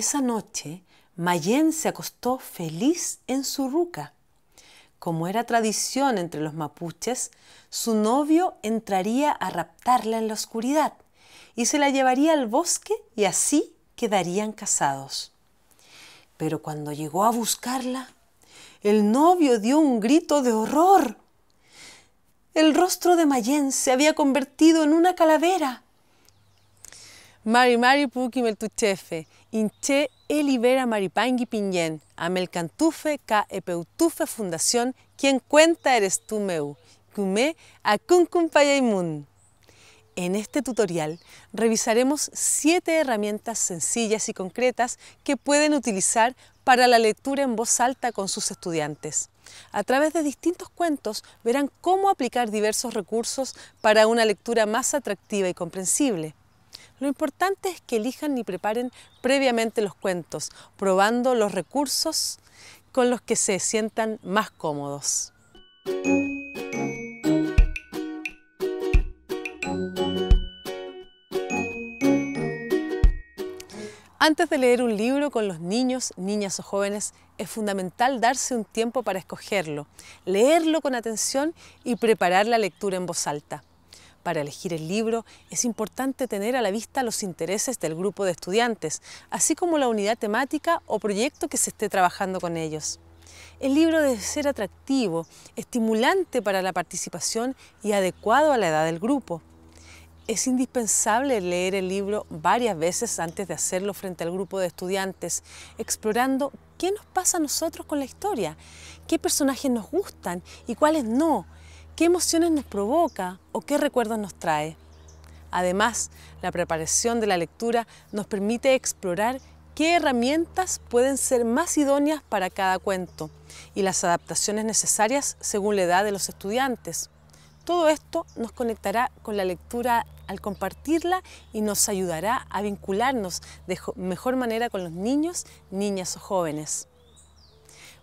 Esa noche, Mayén se acostó feliz en su ruca. Como era tradición entre los mapuches, su novio entraría a raptarla en la oscuridad y se la llevaría al bosque y así quedarían casados. Pero cuando llegó a buscarla, el novio dio un grito de horror. El rostro de Mayén se había convertido en una calavera. Mari Mari Puki Meltuchefe, Inche Elibera Maripangui Piñén, Amelcantufe Ka Epeutufe Fundación, quien cuenta eres tú meu, Kume Akunkun. En este tutorial revisaremos 7 herramientas sencillas y concretas que pueden utilizar para la lectura en voz alta con sus estudiantes. A través de distintos cuentos verán cómo aplicar diversos recursos para una lectura más atractiva y comprensible. Lo importante es que elijan y preparen previamente los cuentos, probando los recursos con los que se sientan más cómodos. Antes de leer un libro con los niños, niñas o jóvenes, es fundamental darse un tiempo para escogerlo, leerlo con atención y preparar la lectura en voz alta. Para elegir el libro es importante tener a la vista los intereses del grupo de estudiantes, así como la unidad temática o proyecto que se esté trabajando con ellos. El libro debe ser atractivo, estimulante para la participación y adecuado a la edad del grupo. Es indispensable leer el libro varias veces antes de hacerlo frente al grupo de estudiantes, explorando qué nos pasa a nosotros con la historia, qué personajes nos gustan y cuáles no, qué emociones nos provoca o qué recuerdos nos trae. Además, la preparación de la lectura nos permite explorar qué herramientas pueden ser más idóneas para cada cuento y las adaptaciones necesarias según la edad de los estudiantes. Todo esto nos conectará con la lectura al compartirla y nos ayudará a vincularnos de mejor manera con los niños, niñas o jóvenes.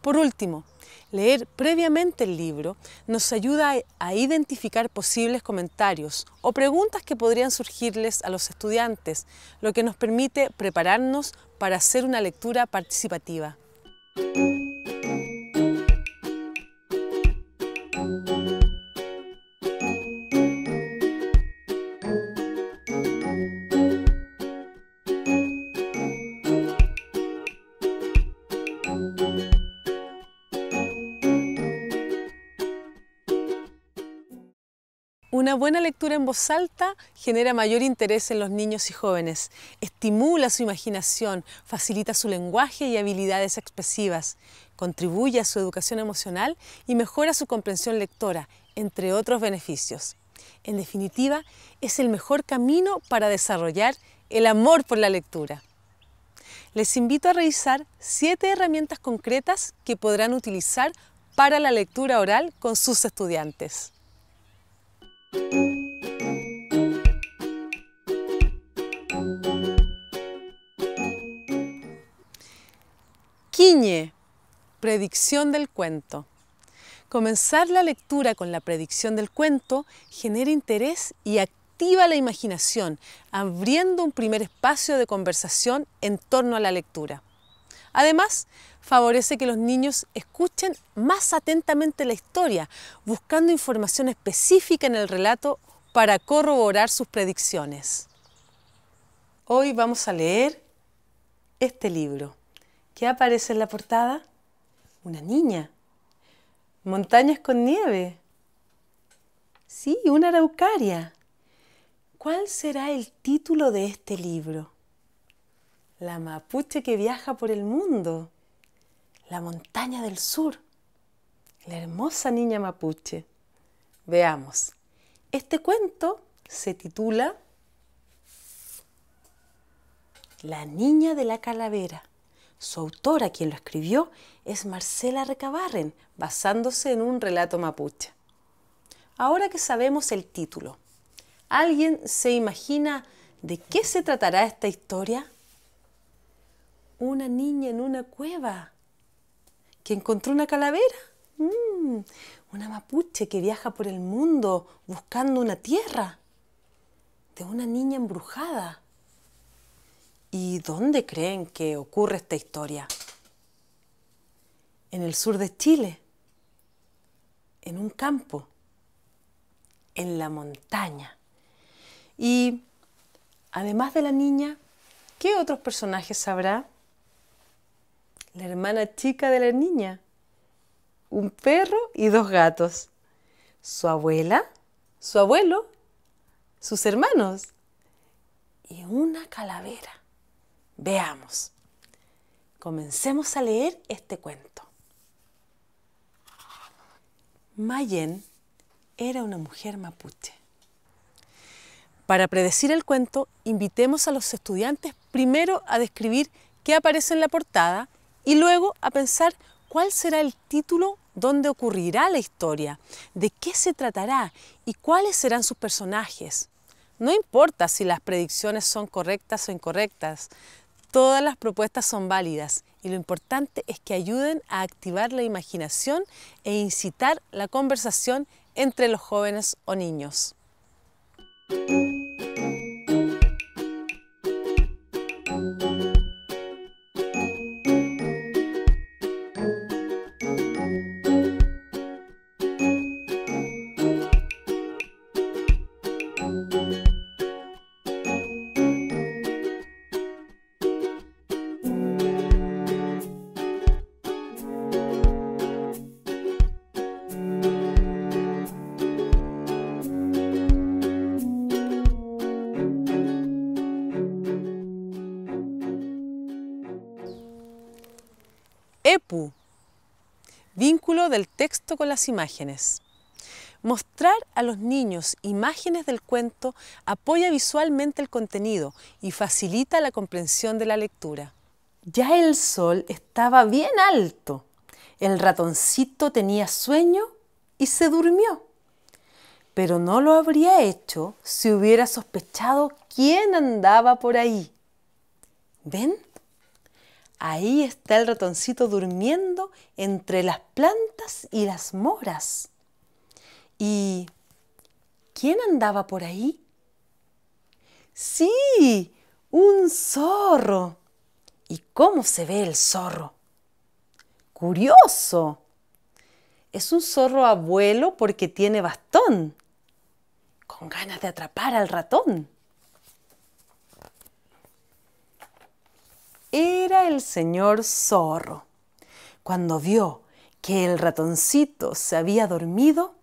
Por último, leer previamente el libro nos ayuda a identificar posibles comentarios o preguntas que podrían surgirles a los estudiantes, lo que nos permite prepararnos para hacer una lectura participativa. Una buena lectura en voz alta genera mayor interés en los niños y jóvenes, estimula su imaginación, facilita su lenguaje y habilidades expresivas, contribuye a su educación emocional y mejora su comprensión lectora, entre otros beneficios. En definitiva, es el mejor camino para desarrollar el amor por la lectura. Les invito a revisar 7 herramientas concretas que podrán utilizar para la lectura oral con sus estudiantes. Quiñe, predicción del cuento. Comenzar la lectura con la predicción del cuento genera interés y activa la imaginación, abriendo un primer espacio de conversación en torno a la lectura. Además, favorece que los niños escuchen más atentamente la historia, buscando información específica en el relato para corroborar sus predicciones. Hoy vamos a leer este libro. ¿Qué aparece en la portada? Una niña. Montañas con nieve. Sí, una araucaria. ¿Cuál será el título de este libro? La mapuche que viaja por el mundo. La montaña del sur. La hermosa niña mapuche. Veamos. Este cuento se titula La niña de la calavera. Su autora, quien lo escribió, es Marcela Recabarren, basándose en un relato mapuche. Ahora que sabemos el título, ¿alguien se imagina de qué se tratará esta historia? Una niña en una cueva que encontró una calavera. Una mapuche que viaja por el mundo buscando una tierra. De una niña embrujada. ¿Y dónde creen que ocurre esta historia? En el sur de Chile, en un campo, en la montaña. Y además de la niña, ¿qué otros personajes habrá? La hermana chica de la niña, un perro y 2 gatos, su abuela, su abuelo, sus hermanos y una calavera. Veamos. Comencemos a leer este cuento. Mayen era una mujer mapuche. Para predecir el cuento, invitemos a los estudiantes primero a describir qué aparece en la portada y luego a pensar cuál será el título donde ocurrirá la historia, de qué se tratará y cuáles serán sus personajes. No importa si las predicciones son correctas o incorrectas, todas las propuestas son válidas y lo importante es que ayuden a activar la imaginación e incitar la conversación entre los jóvenes o niños. EPU, vínculo del texto con las imágenes. Mostrar a los niños imágenes del cuento apoya visualmente el contenido y facilita la comprensión de la lectura. Ya el sol estaba bien alto. El ratoncito tenía sueño y se durmió. Pero no lo habría hecho si hubiera sospechado quién andaba por ahí. ¿Ven? Ahí está el ratoncito durmiendo entre las plantas y las moras. ¿Y quién andaba por ahí? ¡Sí! ¡Un zorro! ¿Y cómo se ve el zorro? ¡Curioso! Es un zorro abuelo porque tiene bastón, con ganas de atrapar al ratón. Era el señor zorro. Cuando vio que el ratoncito se había dormido,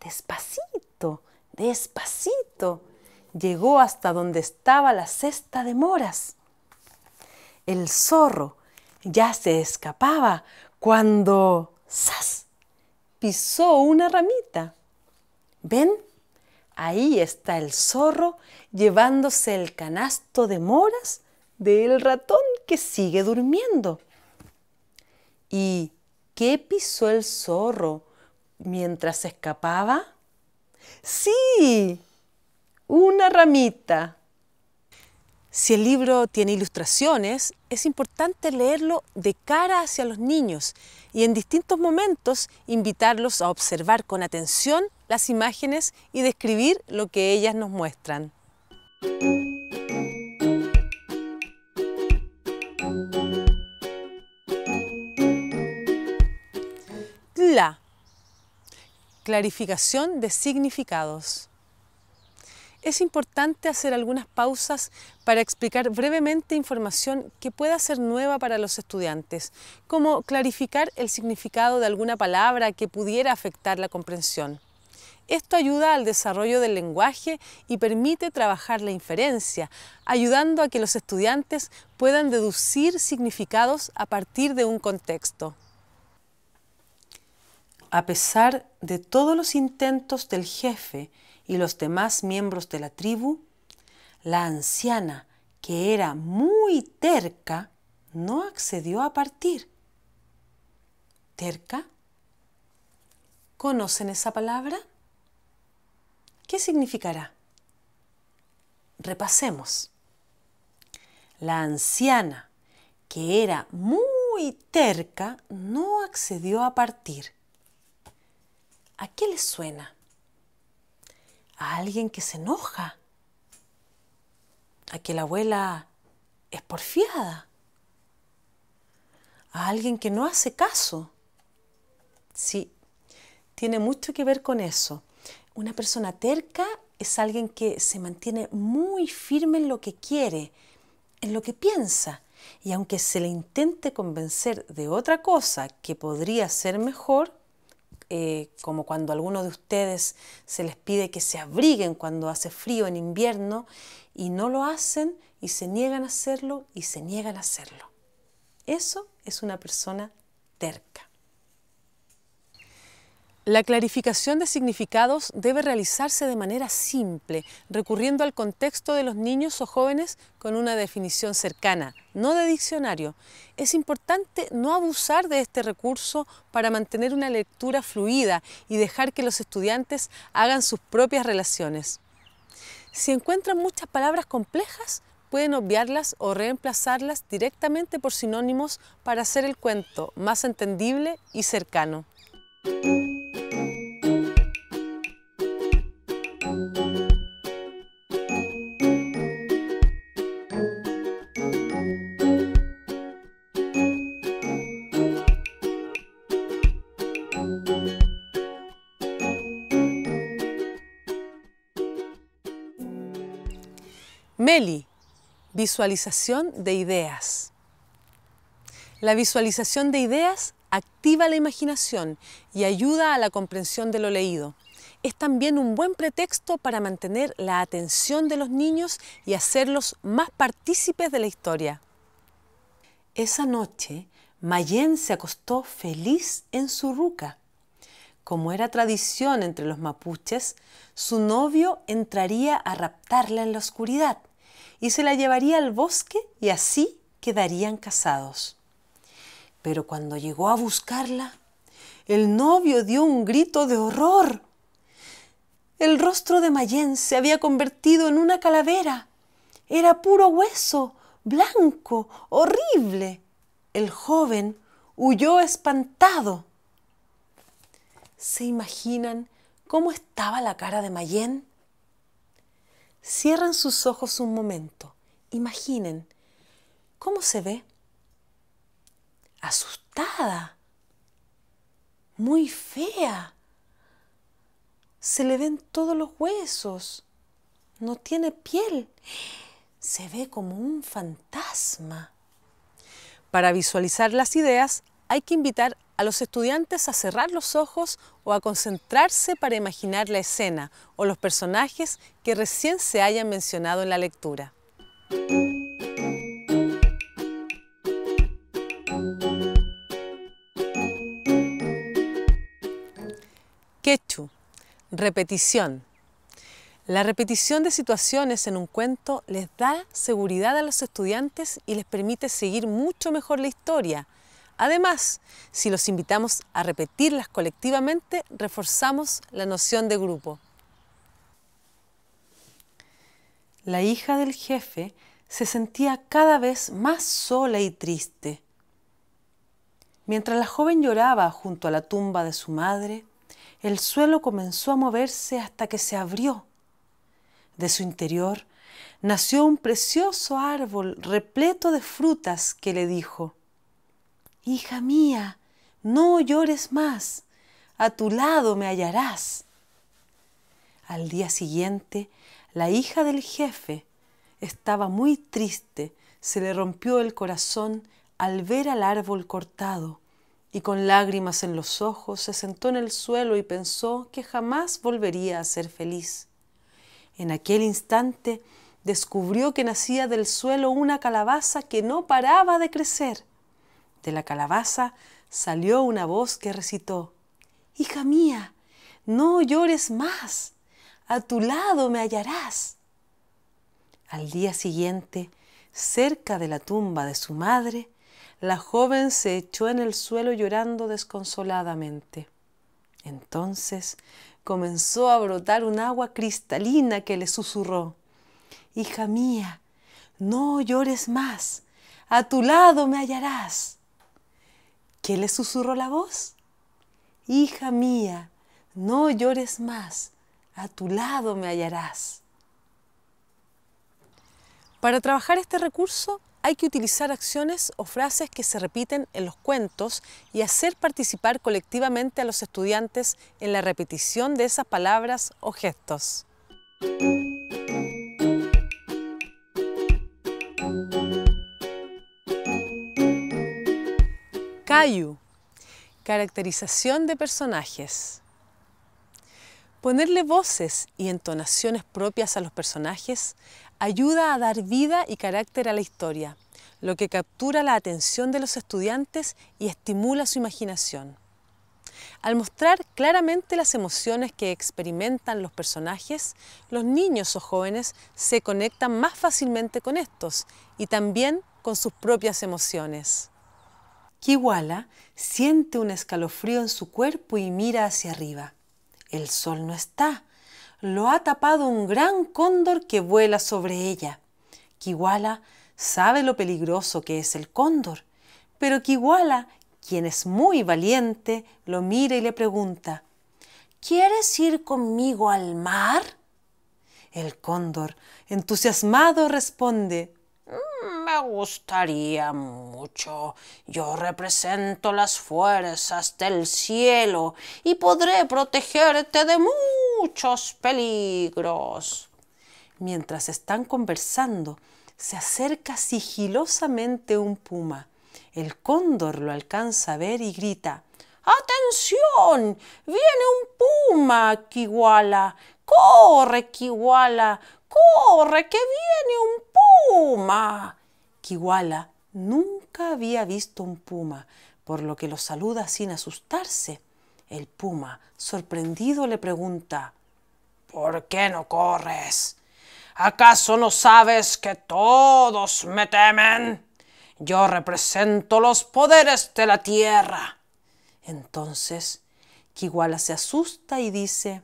despacito, despacito, llegó hasta donde estaba la cesta de moras. El zorro ya se escapaba cuando ¡zas!, pisó una ramita. ¿Ven? Ahí está el zorro llevándose el canasto de moras del ratón que sigue durmiendo. ¿Y qué pisó el zorro mientras se escapaba? ¡Sí! Una ramita. Si el libro tiene ilustraciones, es importante leerlo de cara hacia los niños y en distintos momentos invitarlos a observar con atención las imágenes y describir lo que ellas nos muestran. La clarificación de significados. Es importante hacer algunas pausas para explicar brevemente información que pueda ser nueva para los estudiantes, como clarificar el significado de alguna palabra que pudiera afectar la comprensión. Esto ayuda al desarrollo del lenguaje y permite trabajar la inferencia, ayudando a que los estudiantes puedan deducir significados a partir de un contexto. A pesar de todos los intentos del jefe y los demás miembros de la tribu, la anciana, que era muy terca, no accedió a partir. ¿Terca? ¿Conocen esa palabra? ¿Qué significará? Repasemos. La anciana, que era muy terca, no accedió a partir. ¿A qué les suena? ¿A alguien que se enoja? ¿A que la abuela es porfiada, a alguien que no hace caso. Sí, tiene mucho que ver con eso. Una persona terca es alguien que se mantiene muy firme en lo que quiere, en lo que piensa, y aunque se le intente convencer de otra cosa que podría ser mejor, como cuando a algunos de ustedes se les pide que se abriguen cuando hace frío en invierno, y no lo hacen, y se niegan a hacerlo, y se niegan a hacerlo. Eso es una persona terca. La clarificación de significados debe realizarse de manera simple, recurriendo al contexto de los niños o jóvenes con una definición cercana, no de diccionario. Es importante no abusar de este recurso para mantener una lectura fluida y dejar que los estudiantes hagan sus propias relaciones. Si encuentran muchas palabras complejas, pueden obviarlas o reemplazarlas directamente por sinónimos para hacer el cuento más entendible y cercano. Meli, visualización de ideas. La visualización de ideas activa la imaginación y ayuda a la comprensión de lo leído. Es también un buen pretexto para mantener la atención de los niños y hacerlos más partícipes de la historia. Esa noche, Mayén se acostó feliz en su ruca. Como era tradición entre los mapuches, su novio entraría a raptarla en la oscuridad y se la llevaría al bosque y así quedarían casados. Pero cuando llegó a buscarla, el novio dio un grito de horror. El rostro de Mayén se había convertido en una calavera. Era puro hueso, blanco, horrible. El joven huyó espantado. ¿Se imaginan cómo estaba la cara de Mayén? Cierran sus ojos un momento. Imaginen, ¿cómo se ve? Asustada, muy fea. Se le ven todos los huesos. No tiene piel. Se ve como un fantasma. Para visualizar las ideas, hay que invitar a los estudiantes a cerrar los ojos o a concentrarse para imaginar la escena o los personajes que recién se hayan mencionado en la lectura. Quechu, repetición. La repetición de situaciones en un cuento les da seguridad a los estudiantes y les permite seguir mucho mejor la historia. Además, si los invitamos a repetirlas colectivamente, reforzamos la noción de grupo. La hija del jefe se sentía cada vez más sola y triste. Mientras la joven lloraba junto a la tumba de su madre, el suelo comenzó a moverse hasta que se abrió. De su interior nació un precioso árbol repleto de frutas que le dijo: «Hija mía, no llores más, a tu lado me hallarás». Al día siguiente, la hija del jefe estaba muy triste, se le rompió el corazón al ver al árbol cortado y con lágrimas en los ojos se sentó en el suelo y pensó que jamás volvería a ser feliz. En aquel instante descubrió que nacía del suelo una calabaza que no paraba de crecer. De la calabaza salió una voz que recitó: «Hija mía, no llores más, a tu lado me hallarás». Al día siguiente, cerca de la tumba de su madre, la joven se echó en el suelo llorando desconsoladamente. Entonces comenzó a brotar un agua cristalina que le susurró: «Hija mía, no llores más, a tu lado me hallarás». ¿Qué le susurró la voz? «Hija mía, no llores más, a tu lado me hallarás». Para trabajar este recurso hay que utilizar acciones o frases que se repiten en los cuentos y hacer participar colectivamente a los estudiantes en la repetición de esas palabras o gestos. Caillou, caracterización de personajes. Ponerle voces y entonaciones propias a los personajes ayuda a dar vida y carácter a la historia, lo que captura la atención de los estudiantes y estimula su imaginación. Al mostrar claramente las emociones que experimentan los personajes, los niños o jóvenes se conectan más fácilmente con estos y también con sus propias emociones. Kiwala siente un escalofrío en su cuerpo y mira hacia arriba. El sol no está. Lo ha tapado un gran cóndor que vuela sobre ella. Kiwala sabe lo peligroso que es el cóndor, pero Kiwala, quien es muy valiente, lo mira y le pregunta: ¿Quieres ir conmigo al mar? El cóndor, entusiasmado, responde: Me gustaría mucho. Yo represento las fuerzas del cielo y podré protegerte de muchos peligros. Mientras están conversando, se acerca sigilosamente un puma. El cóndor lo alcanza a ver y grita: ¡Atención! ¡Viene un puma, Kiwala! ¡Corre, Kiwala! ¡Corre, que viene un puma! Kiwala nunca había visto un puma, por lo que lo saluda sin asustarse. El puma, sorprendido, le pregunta: ¿Por qué no corres? ¿Acaso no sabes que todos me temen? Yo represento los poderes de la tierra. Entonces, Kiwala se asusta y dice: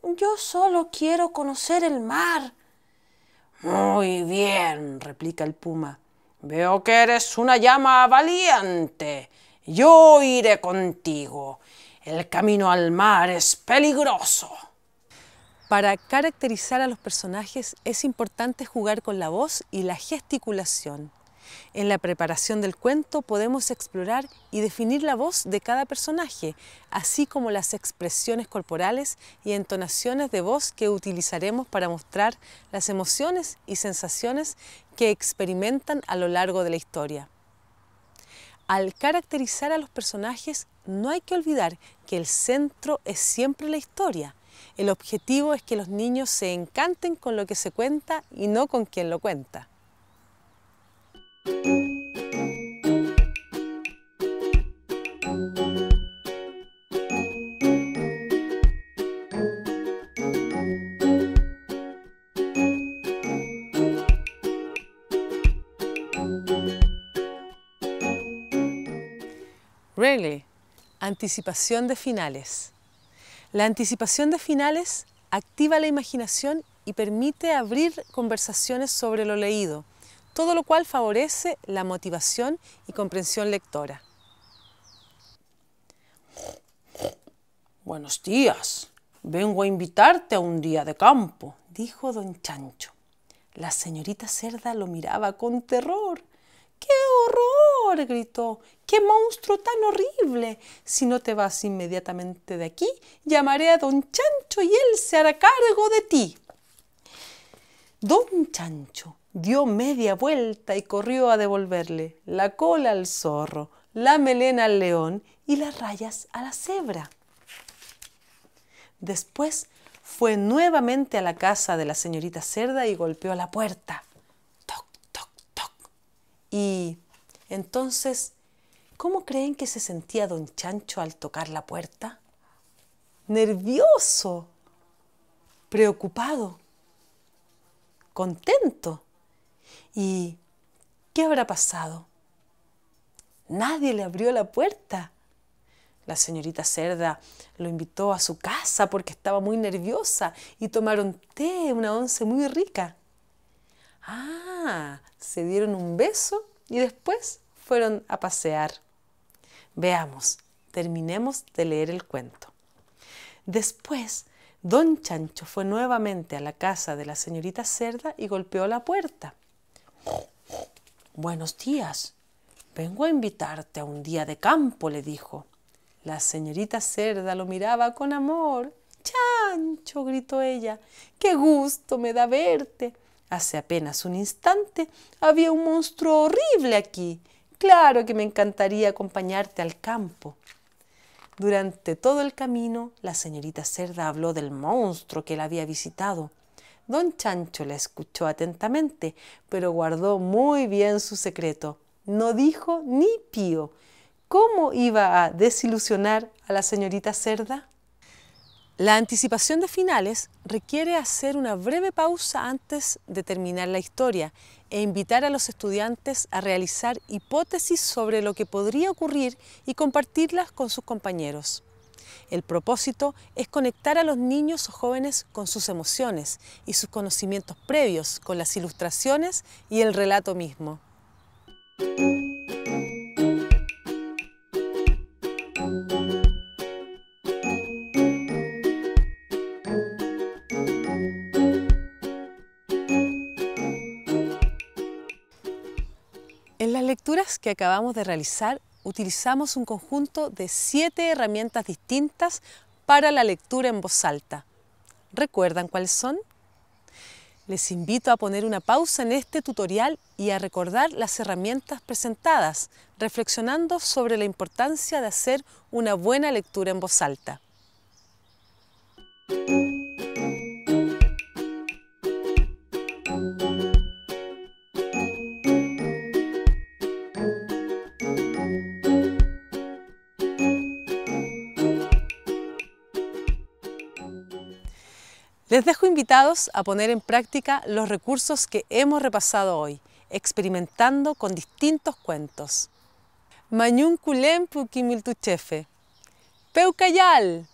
Yo solo quiero conocer el mar. Muy bien, replica el puma. Veo que eres una llama valiente. Yo iré contigo. El camino al mar es peligroso. Para caracterizar a los personajes es importante jugar con la voz y la gesticulación. En la preparación del cuento podemos explorar y definir la voz de cada personaje, así como las expresiones corporales y entonaciones de voz que utilizaremos para mostrar las emociones y sensaciones que experimentan a lo largo de la historia. Al caracterizar a los personajes, no hay que olvidar que el centro es siempre la historia. El objetivo es que los niños se encanten con lo que se cuenta y no con quien lo cuenta. Really, anticipación de finales. La anticipación de finales activa la imaginación y permite abrir conversaciones sobre lo leído, todo lo cual favorece la motivación y comprensión lectora. Buenos días. Vengo a invitarte a un día de campo, dijo don Chancho. La señorita Cerda lo miraba con terror. ¡Qué horror!, gritó. ¡Qué monstruo tan horrible! Si no te vas inmediatamente de aquí, llamaré a don Chancho y él se hará cargo de ti. Don Chancho dio media vuelta y corrió a devolverle la cola al zorro, la melena al león y las rayas a la cebra. Después fue nuevamente a la casa de la señorita Cerda y golpeó a la puerta. Toc, toc, toc. Y entonces, ¿cómo creen que se sentía don Chancho al tocar la puerta? Nervioso, preocupado, contento. ¿Y qué habrá pasado? Nadie le abrió la puerta. La señorita Cerda lo invitó a su casa porque estaba muy nerviosa y tomaron té, una once muy rica. Se dieron un beso y después fueron a pasear. Veamos, terminemos de leer el cuento. Después, don Chancho fue nuevamente a la casa de la señorita Cerda y golpeó la puerta. Buenos días. Vengo a invitarte a un día de campo, le dijo. La señorita Cerda lo miraba con amor. «Chancho», gritó ella, «qué gusto me da verte. Hace apenas un instante había un monstruo horrible aquí. Claro que me encantaría acompañarte al campo». Durante todo el camino, la señorita Cerda habló del monstruo que la había visitado. Don Chancho la escuchó atentamente, pero guardó muy bien su secreto. No dijo ni pío. ¿Cómo iba a desilusionar a la señorita Cerda? La anticipación de finales requiere hacer una breve pausa antes de terminar la historia e invitar a los estudiantes a realizar hipótesis sobre lo que podría ocurrir y compartirlas con sus compañeros. El propósito es conectar a los niños o jóvenes con sus emociones y sus conocimientos previos con las ilustraciones y el relato mismo. En las lecturas que acabamos de realizar, utilizamos un conjunto de 7 herramientas distintas para la lectura en voz alta. ¿Recuerdan cuáles son? Les invito a poner una pausa en este tutorial y a recordar las herramientas presentadas, reflexionando sobre la importancia de hacer una buena lectura en voz alta. Les dejo invitados a poner en práctica los recursos que hemos repasado hoy, experimentando con distintos cuentos. Mañún culem puquimiltuchefe. Peucayal.